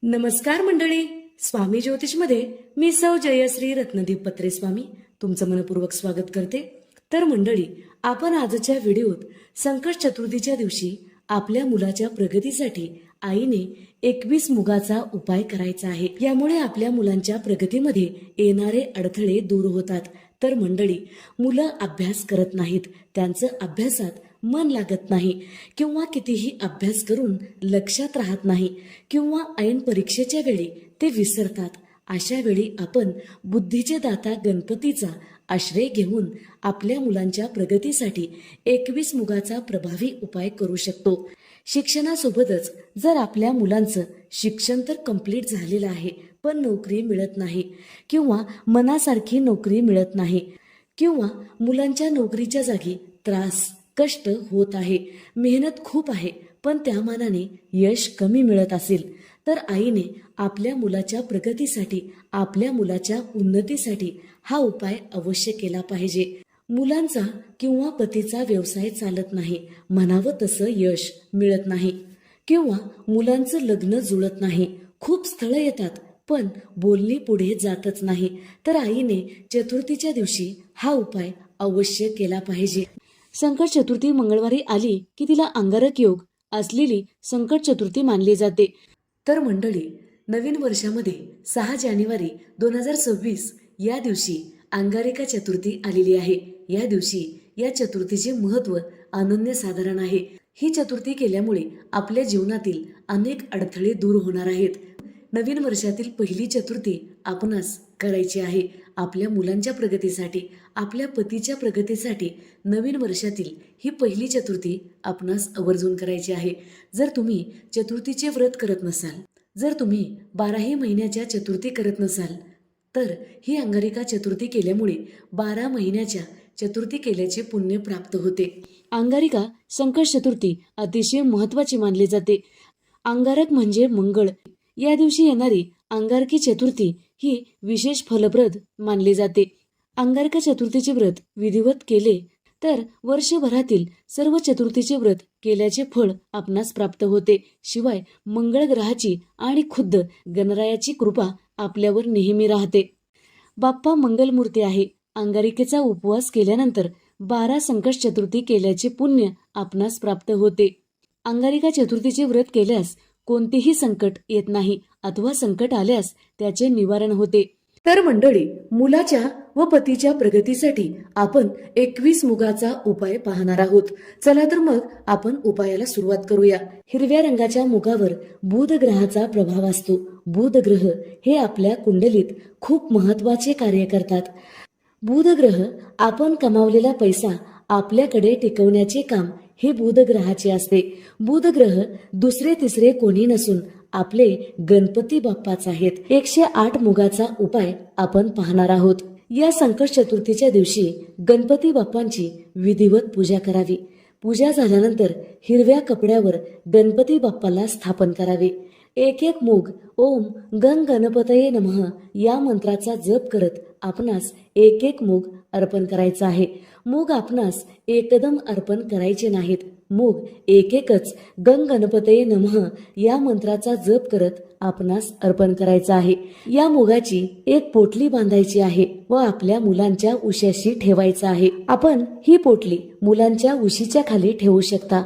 नमस्कार मंडळी, स्वामी ज्योतिषमध्ये मी सौ जयश्री रत्नदीप पत्रे स्वामी तुमचं मनपूर्वक स्वागत करते। तर मंडळी, आपण आजच्या व्हिडिओत संकट चतुर्थीच्या दिवशी आपल्या मुलाच्या प्रगतीसाठी आईने 21 मुगाचा उपाय करायचा आहे। यामुळे आपल्या मुलांच्या प्रगतीमध्ये येणारे अडथळे दूर होतात। तर मंडळी, मुलं अभ्यास करत नाहीत, त्यांचं अभ्यासात मन लागत नाही किंवा कितीही अभ्यास करून लक्षात राहत नाही किंवा ऐन परीक्षेच्या वेळी ते विसरतात। अशा वेळी आपण बुद्धीचे दाता गणपतीचा आश्रय घेऊन आपल्या मुलांच्या प्रगतीसाठी 21 मुगाचा प्रभावी उपाय करू शकतो। शिक्षणासोबतच जर आपल्या मुलांचं शिक्षण तर कंप्लीट झालेलं आहे पण नोकरी मिळत नाही किंवा मनासारखी नोकरी मिळत नाही किंवा मुलांच्या नोकरीच्या जागी त्रास कष्ट होत आहे, मेहनत खूप आहे पण त्या मानाने यश कमी मिळत असेल, तर आईने आपल्या मुलाच्या प्रगतीसाठी आपल्या मुलाच्या उन्नतीसाठी हा उपाय अवश्य केला पाहिजे। मुलांचा किंवा पतीचा व्यवसाय चालत नाही, म्हणावं तसं यश मिळत नाही किंवा मुलांचं लग्न जुळत नाही, खूप स्थळं येतात पण बोलणी पुढे जातच नाही, तर आईने चतुर्थीच्या दिवशी हा उपाय अवश्य केला पाहिजे। संकट चतुर्थी मंगळवारी आली की तिला अंगारक योग असलेली संकट चतुर्थी मानली जाते। तर मंडळी, नवीन वर्षामध्ये 6 जानेवारी 2026 या दिवशी अंगारिका चतुर्थी आलेली आहे। या दिवशी या चतुर्थीचे महत्त्व अनन्यसाधारण आहे। ही चतुर्थी केल्यामुळे आपल्या जीवनातील अनेक अडथळे दूर होणार आहेत। नवीन वर्षातील पहिली चतुर्थी आपणास करायची आहे। आपल्या मुलांच्या प्रगतीसाठी, आपल्या पतीच्या प्रगतीसाठी नवीन वर्षातील ही पहिली चतुर्थी आपणास आवर्जून करायची आहे। जर तुम्ही चतुर्थीचे व्रत करत नसाल, जर तुम्ही 12ही महिन्याच्या चतुर्थी करत नसाल, तर ही अंगारिका चतुर्थी केल्यामुळे 12 महिन्याच्या चतुर्थी केल्याचे पुण्य प्राप्त होते। अंगारिका संकट चतुर्थी अतिशय महत्त्वाची मानली जाते। अंगारक म्हणजे मंगळ। या दिवशी येणारी अंगारकी चतुर्थी ही विशेष फलप्रद मानली जाते। अंगारका चतुर्थीचे व्रत विधिवत केले तर वर्षभरातील सर्व चतुर्थीचे व्रत केल्याचे फळ आपणास प्राप्त होते। शिवाय मंगळ ग्रहाची आणि खुद्द गणरायाची कृपा आपल्यावर नेहमी राहते। बाप्पा मंगलमूर्ती आहे। अंगारिकेचा उपवास केल्यानंतर 12 संकट चतुर्थी केल्याचे पुण्य आपणास प्राप्त होते। अंगारिका चतुर्थीचे व्रत केल्यास कोणतेही संकट येत नाही अथवा संकट आल्यास त्याचे निवारण होते। तर मंडळी, मुलाच्या व पतीच्या प्रगतीसाठी आपण 21 मुगाचा उपाय पाहणार आहोत। चला तर मग आपण उपायाला सुरुवात करूया। हिरव्या रंगाच्या मुगावर बुध ग्रहाचा प्रभाव असतो। बुध ग्रह हे आपल्या कुंडलीत खूप महत्त्वाचे कार्य करतात। बुध ग्रह आपण कमावलेला पैसा आपल्याकडे टिकवण्याचे काम हे बुध ग्रहाचे असते। बुध ग्रह दुसरे तिसरे कोणी नसून आपले गणपती बाप्पाच आहेत। 108 मुगाचा उपाय आपण पाहणार आहोत। या संकट चतुर्थीच्या दिवशी गणपती बाप्पांची विधिवत पूजा करावी। पूजा झाल्यानंतर हिरव्या कपड्यावर गणपती बाप्पाला स्थापन करावे। एक मूग ओम गंग गणपतये नमः या मंत्राचा जप करत आपणास एक मूग अर्पण करायचा आहे। मूग आपणास एकदम अर्पण करायचे नाहीत। मूग एकच गंग गणपतये नमः या मंत्राचा जप करत आपणास अर्पण करायचा आहे। या मुगाची एक पोटली बांधायची आहे व आपल्या मुलांच्या उशाशी ठेवायचा आहे। आपण ही पोटली मुलांच्या उशीच्या खाली ठेवू शकता।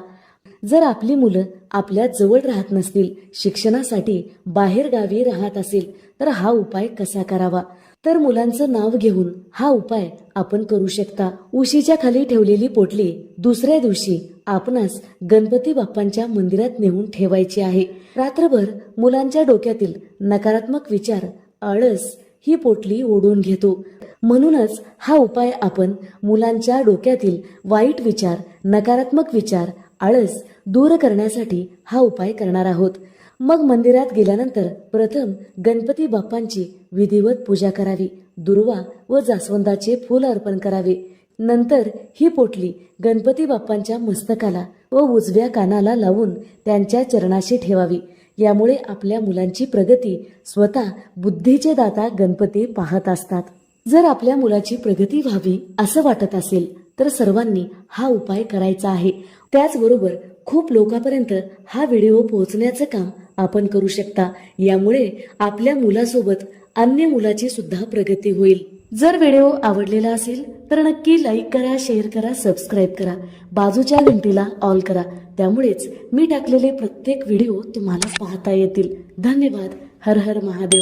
जर आपली मुलं आपल्या जवळ राहत नसतील, शिक्षणासाठी बाहेर गावी राहत असेल, तर हा उपाय कसा करावा? तर मुलांचं नाव घेऊन हा उपाय आपण करू शकता। उशीच्या खाली ठेवलेली पोटली दुसऱ्या दिवशी आपणास गणपती बाप्पांच्या मंदिरात नेऊन ठेवायची आहे। रात्रभर मुलांच्या डोक्यातील नकारात्मक विचार, आळस ही पोटली ओढून घेतो। म्हणूनच हा उपाय आपण मुलांच्या डोक्यातील वाईट विचार, नकारात्मक विचार, आळस दूर करण्यासाठी हा उपाय करणार आहोत। मग मंदिरात गेल्यानंतर प्रथम गणपती बाप्पांची विधिवत पूजा करावी। दुर्वा व जास्वंदाचे फूल अर्पण करावे। नंतर ही पोटली गणपती बाप्पांच्या मस्तकाला व उजव्या कानाला लावून त्यांच्या चरणाशी ठेवावी। यामुळे आपल्या मुलांची प्रगती स्वतः बुद्धीचे दाता गणपती पाहत असतात। जर आपल्या मुलाची प्रगती व्हावी असं वाटत असेल तर सर्वांनी हा उपाय करायचा आहे। त्याचबरोबर खूप लोकांपर्यंत हा व्हिडिओ पोहोचण्याचं काम आपण करू शकता. यामुळे आपल्या मुलासोबत अन्य मुलाची सुद्धा प्रगती होईल. जर व्हिडिओ आवडलेला असेल तर नक्की लाईक करा, शेअर करा, सबस्क्राईब करा, बाजूच्या घंटीला ऑल करा. त्यामुळेच मी टाकलेले प्रत्येक व्हिडिओ तुम्हाला पाहता येतील. धन्यवाद. हर हर महादेव.